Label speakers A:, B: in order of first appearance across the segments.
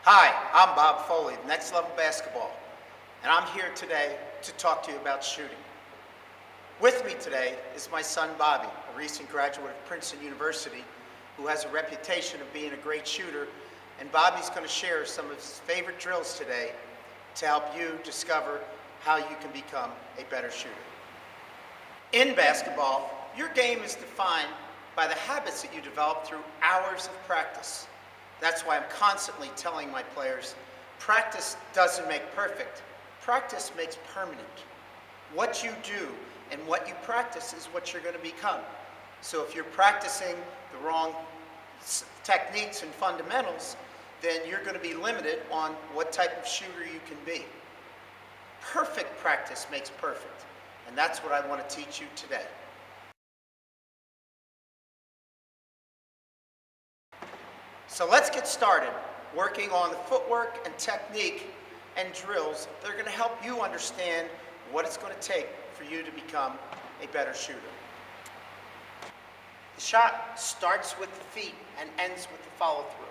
A: Hi, I'm Bob Foley, Next Level Basketball, and I'm here today to talk to you about shooting. With me today is my son Bobby, a recent graduate of Princeton University who has a reputation of being a great shooter, and Bobby's going to share some of his favorite drills today to help you discover how you can become a better shooter. In basketball, your game is defined by the habits that you develop through hours of practice. That's why I'm constantly telling my players, practice doesn't make perfect. Practice makes permanent. What you do and what you practice is what you're going to become. So if you're practicing the wrong techniques and fundamentals, then you're going to be limited on what type of shooter you can be. Perfect practice makes perfect, and that's what I want to teach you today. So let's get started working on the footwork and technique and drills that are going to help you understand what it's going to take for you to become a better shooter. The shot starts with the feet and ends with the follow-through.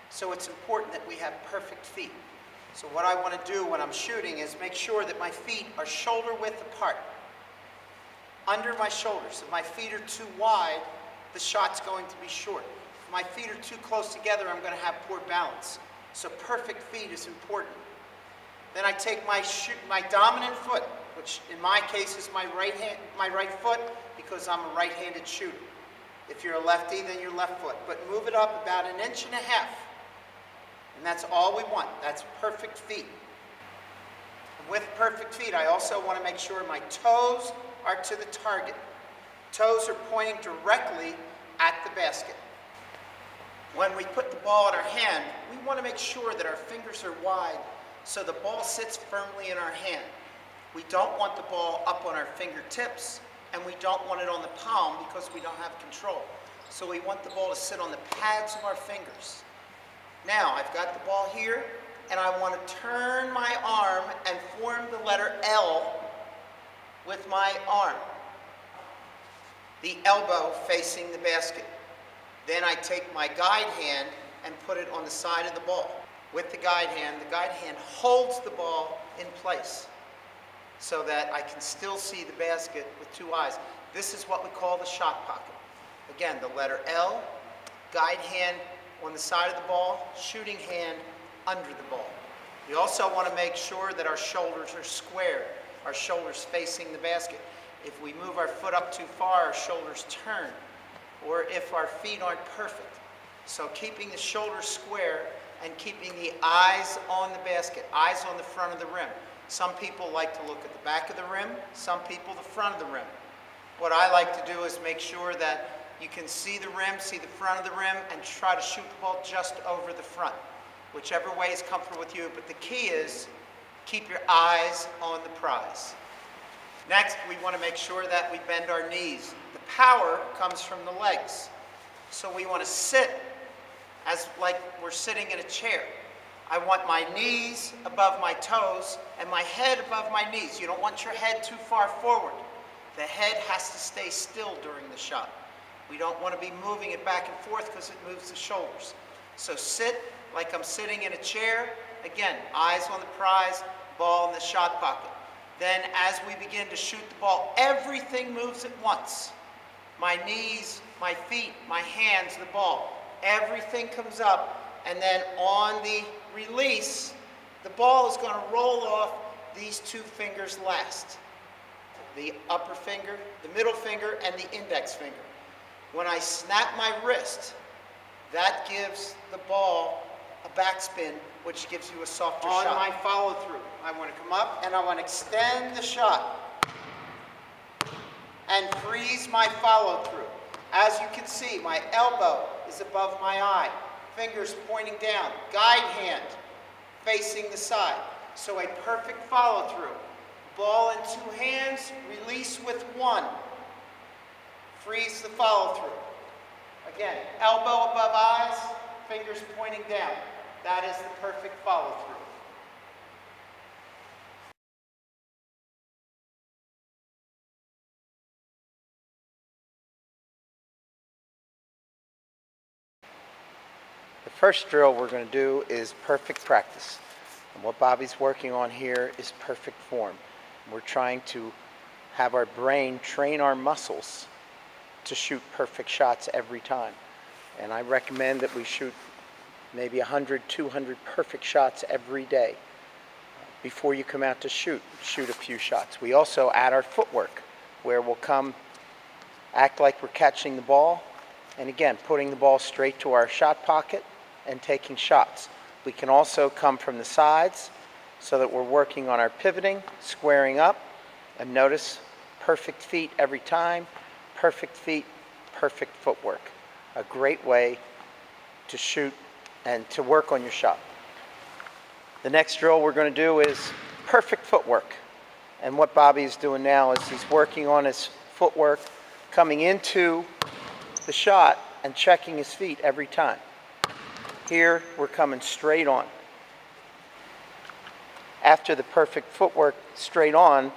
A: So it's important that we have perfect feet. So what I want to do when I'm shooting is make sure that my feet are shoulder width apart, under my shoulders. If my feet are too wide, the shot's going to be short. If my feet are too close together, I'm going to have poor balance. So perfect feet is important. Then I take my dominant foot, which in my case is my right foot, because I'm a right-handed shooter. If you're a lefty, then your left foot. But move it up about 1.5 inches. And that's all we want. That's perfect feet. With perfect feet, I also want to make sure my toes are to the target. Toes are pointing directly at the basket. When we put the ball in our hand, we want to make sure that our fingers are wide so the ball sits firmly in our hand. We don't want the ball up on our fingertips, and we don't want it on the palm because we don't have control. So we want the ball to sit on the pads of our fingers. Now, I've got the ball here, and I want to turn my arm and form the letter L with my arm. The elbow facing the basket. Then I take my guide hand and put it on the side of the ball. With the guide hand holds the ball in place so that I can still see the basket with two eyes. This is what we call the shot pocket. Again, the letter L, guide hand on the side of the ball, shooting hand under the ball. We also want to make sure that our shoulders are square, our shoulders facing the basket. If we move our foot up too far, our shoulders turn, or if our feet aren't perfect. So keeping the shoulders square and keeping the eyes on the basket, eyes on the front of the rim. Some people like to look at the back of the rim, some people the front of the rim. What I like to do is make sure that you can see the rim, see the front of the rim, and try to shoot the ball just over the front. Whichever way is comfortable with you, but the key is keep your eyes on the prize. Next, we want to make sure that we bend our knees. The power comes from the legs. So we want to sit like we're sitting in a chair. I want my knees above my toes and my head above my knees. You don't want your head too far forward. The head has to stay still during the shot. We don't want to be moving it back and forth because it moves the shoulders. So sit like I'm sitting in a chair. Again, eyes on the prize, ball in the shot pocket. Then as we begin to shoot the ball, everything moves at once. My knees, my feet, my hands, the ball. Everything comes up, and then on the release, the ball is going to roll off these two fingers last. The upper finger, the middle finger, and the index finger. When I snap my wrist, that gives the ball a backspin, which gives you a softer shot. On my follow-through, I want to come up and I want to extend the shot and freeze my follow-through. As you can see, my elbow is above my eye, fingers pointing down, guide hand facing the side. So a perfect follow-through. Ball in two hands, release with one. Freeze the follow-through. Again, elbow above eyes, fingers pointing down. That is the perfect follow-through. First drill we're going to do is perfect practice. And what Bobby's working on here is perfect form. We're trying to have our brain train our muscles to shoot perfect shots every time. And I recommend that we shoot maybe 100, 200 perfect shots every day. Before you come out to shoot a few shots. We also add our footwork, where we'll come, act like we're catching the ball, and again, putting the ball straight to our shot pocket and taking shots. We can also come from the sides so that we're working on our pivoting, squaring up, and notice perfect feet every time, perfect feet, perfect footwork. A great way to shoot and to work on your shot. The next drill we're going to do is perfect footwork. And what Bobby is doing now is he's working on his footwork, coming into the shot and checking his feet every time. Here we're coming straight on. After the perfect footwork straight on,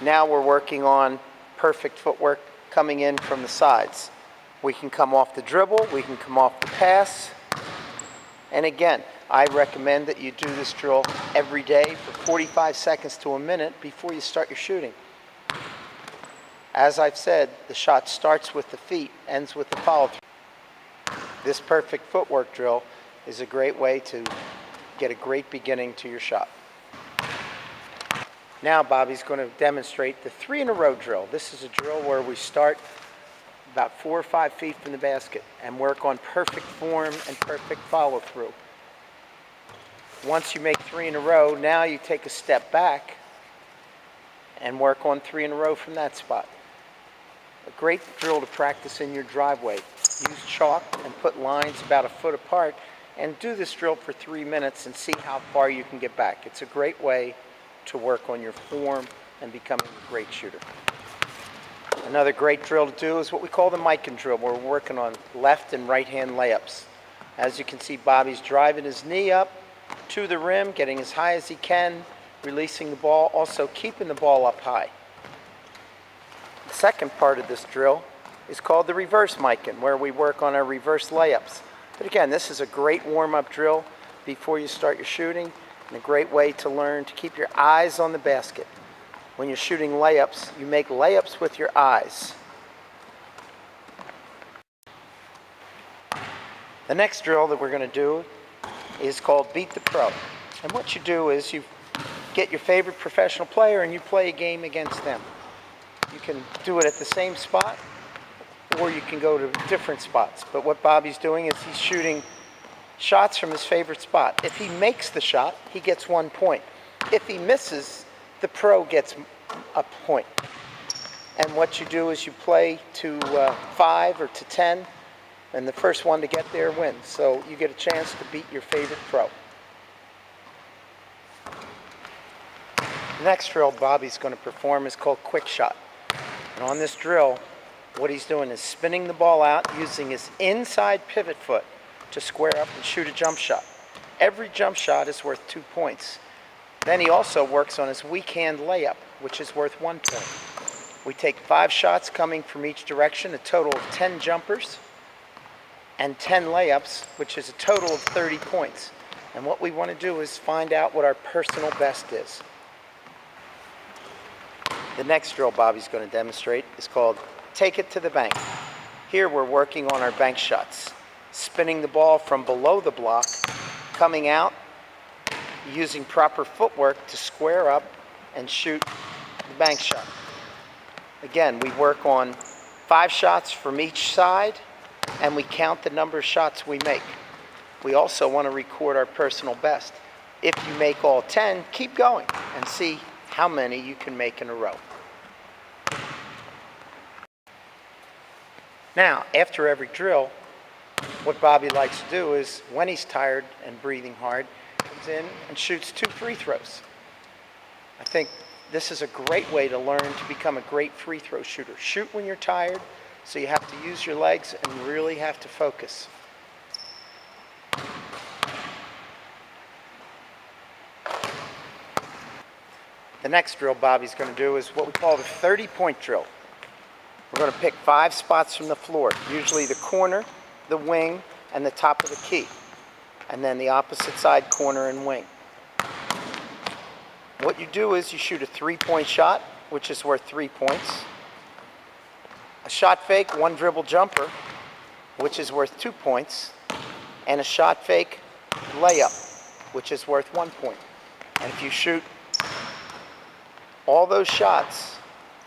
A: now we're working on perfect footwork coming in from the sides. We can come off the dribble, we can come off the pass, and again, I recommend that you do this drill every day for 45 seconds to a minute before you start your shooting. As I've said, the shot starts with the feet, ends with the follow-through. This perfect footwork drill is a great way to get a great beginning to your shot. Now Bobby's going to demonstrate the 3-in-a-row drill. This is a drill where we start about 4 or 5 feet from the basket and work on perfect form and perfect follow-through. Once you make 3 in a row, now you take a step back and work on 3 in a row from that spot. A great drill to practice in your driveway. Use chalk and put lines about 1 foot apart and do this drill for 3 minutes and see how far you can get back. It's a great way to work on your form and becoming a great shooter. Another great drill to do is what we call the Mikan drill, where we're working on left and right hand layups. As you can see, Bobby's driving his knee up to the rim, getting as high as he can, releasing the ball, also keeping the ball up high. The second part of this drill is called the reverse Mikan, where we work on our reverse layups. But again, this is a great warm-up drill before you start your shooting, and a great way to learn to keep your eyes on the basket. When you're shooting layups, you make layups with your eyes. The next drill that we're going to do is called Beat the Pro. And what you do is you get your favorite professional player and you play a game against them. You can do it at the same spot or you can go to different spots. But what Bobby's doing is he's shooting shots from his favorite spot. If he makes the shot, he gets 1 point. If he misses, the pro gets a point. And what you do is you play to 5 or to 10, and the first one to get there wins. So you get a chance to beat your favorite pro. The next drill Bobby's going to perform is called quick shot. And on this drill, what he's doing is spinning the ball out using his inside pivot foot to square up and shoot a jump shot. Every jump shot is worth 2 points. Then he also works on his weak hand layup, which is worth 1 point. We take 5 shots coming from each direction, a total of 10 jumpers, and 10 layups, which is a total of 30 points. And what we want to do is find out what our personal best is. The next drill Bobby's going to demonstrate is called Take It to the Bank. Here we're working on our bank shots, spinning the ball from below the block, coming out, using proper footwork to square up and shoot the bank shot. Again, we work on 5 shots from each side and we count the number of shots we make. We also want to record our personal best. If you make all 10, keep going and see how many you can make in a row. Now, after every drill, what Bobby likes to do is, when he's tired and breathing hard, comes in and shoots 2 free throws. I think this is a great way to learn to become a great free throw shooter. Shoot when you're tired, so you have to use your legs and really have to focus. The next drill Bobby's going to do is what we call the 30-point drill. We're going to pick 5 spots from the floor, usually the corner, the wing, and the top of the key. and then the opposite side, corner and wing. What you do is you shoot a 3-point shot, which is worth 3 points. A shot fake, 1 dribble jumper, which is worth 2 points. And a shot fake layup, which is worth 1 point. And if you shoot all those shots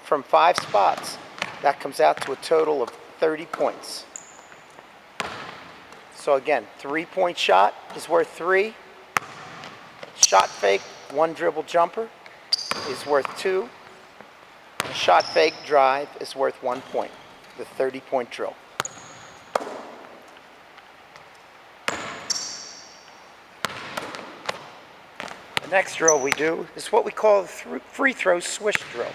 A: from 5 spots, that comes out to a total of 30 points. So again, 3-point shot is worth 3. Shot fake, 1 dribble jumper is worth 2. A shot fake drive is worth 1 point. The 30-point drill. The next drill we do is what we call the free throw swish drill.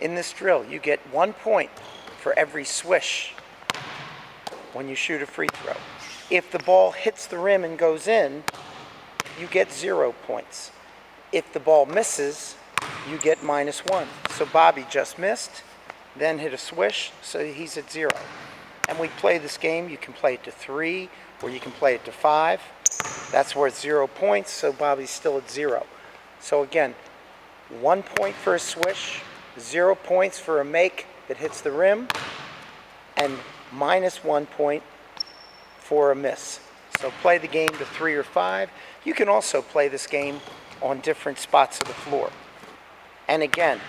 A: In this drill, you get 1 point for every swish when you shoot a free throw. If the ball hits the rim and goes in, you get 0 points. If the ball misses, you get -1. So Bobby just missed, then hit a swish, so he's at 0. And we play this game, you can play it to 3, or you can play it to 5. That's worth 0 points, so Bobby's still at 0. So again, 1 point for a swish, 0 points for a make that hits the rim, and -1 point for a miss. So play the game to 3 or 5. You can also play this game on different spots of the floor. And again,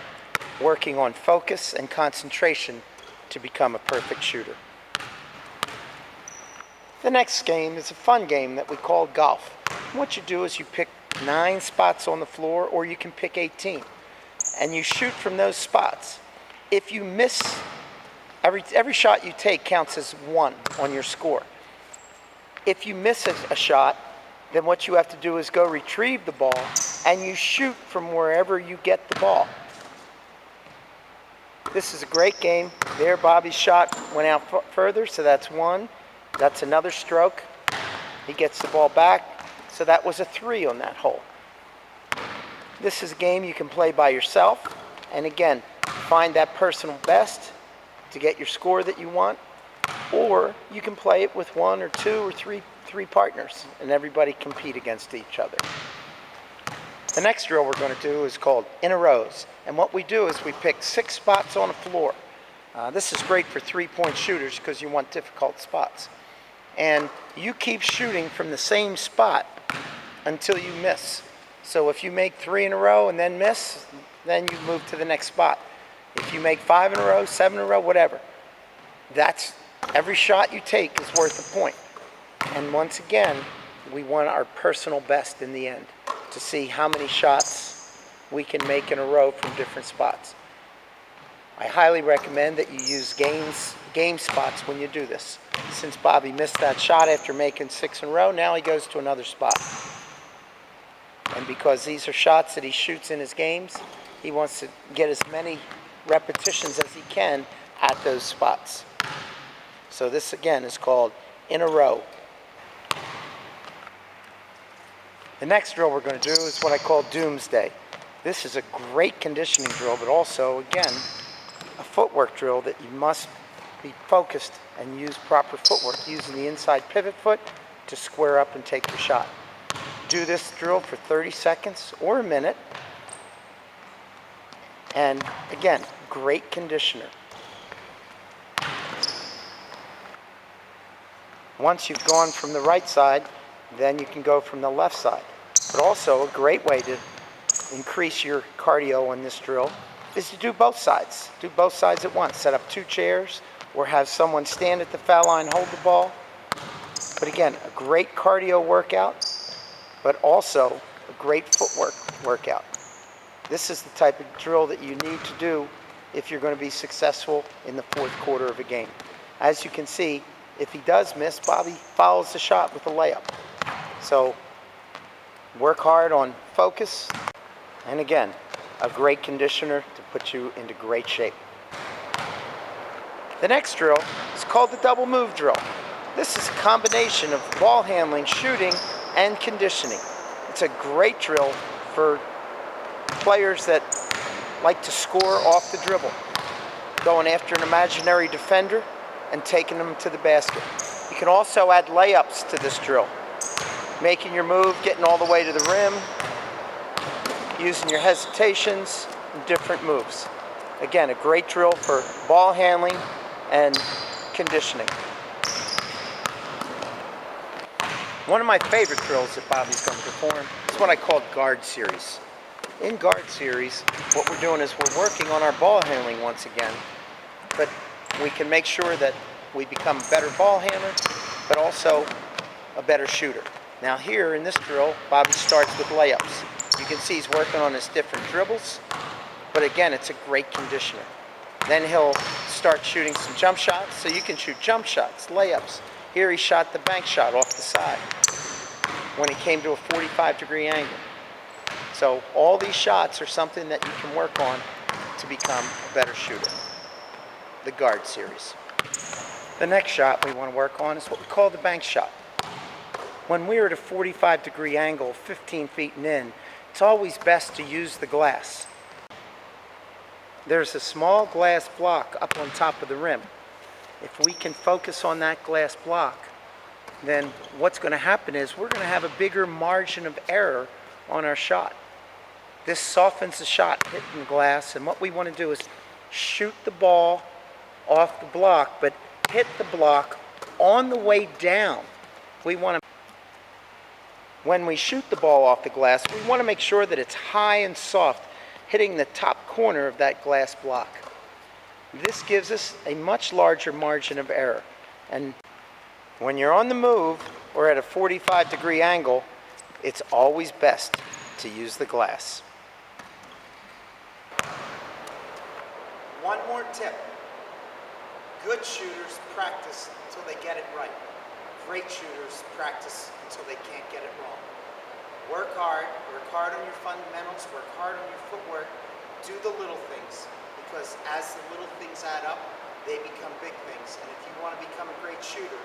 A: working on focus and concentration to become a perfect shooter. The next game is a fun game that we call golf. What you do is you pick 9 spots on the floor, or you can pick 18. And you shoot from those spots. If you miss, every shot you take counts as 1 on your score. If you miss a shot, then what you have to do is go retrieve the ball, and you shoot from wherever you get the ball. This is a great game. There, Bobby's shot went out further, so that's 1. That's another stroke. He gets the ball back, so that was a 3 on that hole. This is a game you can play by yourself, and again, find that personal best to get your score that you want, or you can play it with 1 or 2 or 3 partners, and everybody compete against each other. The next drill we're going to do is called in a rows, and what we do is we pick 6 spots on the floor. This is great for 3-point shooters because you want difficult spots. And you keep shooting from the same spot until you miss. So if you make 3 in a row and then miss, then you move to the next spot. If you make 5 in a row, 7 in a row, whatever, that's every shot you take is worth a point. And once again, we want our personal best in the end to see how many shots we can make in a row from different spots. I highly recommend that you use game spots when you do this. Since Bobby missed that shot after making 6 in a row, now he goes to another spot. And because these are shots that he shoots in his games, he wants to get as many repetitions as he can at those spots. So this again is called in a row. The next drill we're going to do is what I call Doomsday. This is a great conditioning drill, but also, again, a footwork drill that you must be focused and use proper footwork, using the inside pivot foot to square up and take your shot. Do this drill for 30 seconds or a minute. And again, great conditioner. Once you've gone from the right side, then you can go from the left side. But also a great way to increase your cardio on this drill is to do both sides. Do both sides at once. Set up 2 chairs or have someone stand at the foul line, hold the ball. But again, a great cardio workout, but also a great footwork workout. This is the type of drill that you need to do if you're going to be successful in the 4th quarter of a game. As you can see, if he does miss, Bobby follows the shot with a layup. So work hard on focus, and again, a great conditioner to put you into great shape. The next drill is called the double move drill. This is a combination of ball handling, shooting, and conditioning. It's a great drill for players that like to score off the dribble, going after an imaginary defender and taking them to the basket. You can also add layups to this drill. making your move, getting all the way to the rim, using your hesitations, and different moves. Again, a great drill for ball handling and conditioning. One of my favorite drills that Bobby's going to perform is what I call guard series. In guard series, what we're doing is we're working on our ball handling once again, but we can make sure that we become a better ball handler, but also a better shooter. Now here in this drill, Bobby starts with layups. You can see he's working on his different dribbles, but again, it's a great conditioner. Then he'll start shooting some jump shots, so you can shoot jump shots, layups. Here he shot the bank shot off the side when he came to a 45-degree angle. So all these shots are something that you can work on to become a better shooter. The guard series. The next shot we want to work on is what we call the bank shot. When we're at a 45-degree angle, 15 feet and in, it's always best to use the glass. There's a small glass block up on top of the rim. If we can focus on that glass block, then what's going to happen is we're going to have a bigger margin of error on our shot. This softens the shot hitting the glass, and what we want to do is shoot the ball off the block, but hit the block on the way down. When we shoot the ball off the glass, we want to make sure that it's high and soft, hitting the top corner of that glass block. This gives us a much larger margin of error. And when you're on the move or at a 45-degree angle, it's always best to use the glass. One more tip. Good shooters practice until they get it right. Great shooters practice until they can't get it wrong. Work hard on your fundamentals, work hard on your footwork, do the little things, because as the little things add up, they become big things. And if you want to become a great shooter,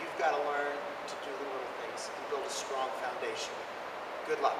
A: you've got to learn to do the little things and build a strong foundation. Good luck.